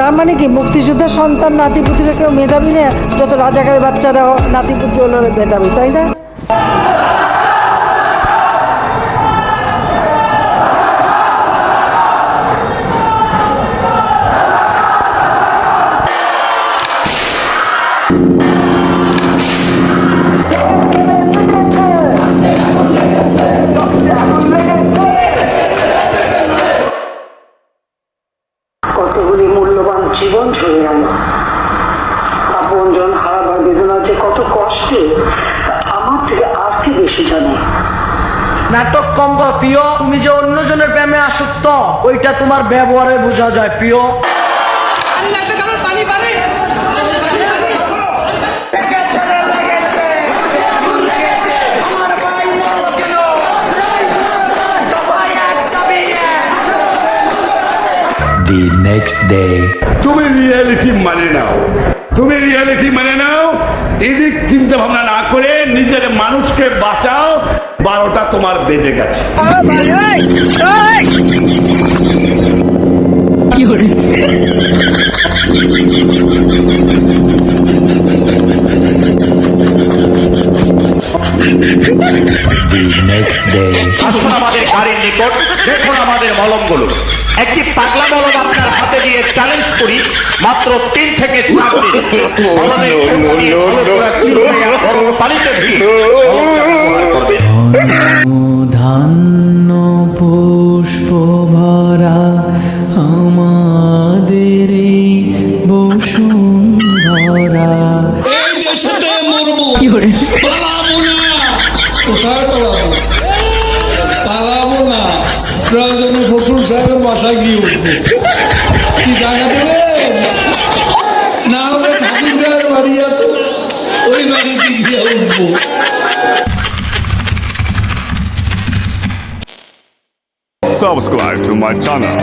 তার মানে কি মুক্তিযোদ্ধার সন্তান নাতিপুতিরা কেউ মেধাবী না, যত রাজাকারের বাচ্চারা নাতিপুতি হলো মেধাবী, তাই না? কতগুলি মূল্যবান জীবন চলে গেল, আপনজন হারাবার বেদনা যে কত কষ্টে আমার থেকে আর কি বেশি জানে। নাটক কম কর প্রিয়, তুমি যে অন্যজনের প্রেমে আসক্ত ওইটা তোমার ব্যবহারে বোঝা যায় প্রিয়। The next day. তুমি রিয়েলিটি মানে নাও, এদিক চিন্তা ভাবনা না করে নিজের মানুষকে বাঁচাও। 12টা তোমার বেজে গেছে। The next day. আসুন আমাদের গাড়ির নিকট, দেখুন আমাদের মলমগুলো। একটি পাগলা মলম আপনার হাতে দিয়ে চ্যালেঞ্জ করি, মাত্র 3 থেকে 4 দিন পানিতে ধান্য পুষ্প ভরা আমাদের বসুন্ধরা। এই দেশেতে মরবো, পালাবো না। কোথায় পালাবো? পালাবো না, প্রয়োজনে ফখরুল সাহেবের বাসায় গিয়ে উঠবো। কি জায়গা দেবেন? না হলে ঠাকুরগাঁয়ের বাড়ি আছে, ওই বাড়িতে গিয়ে উঠবো। Subscribe to my channel.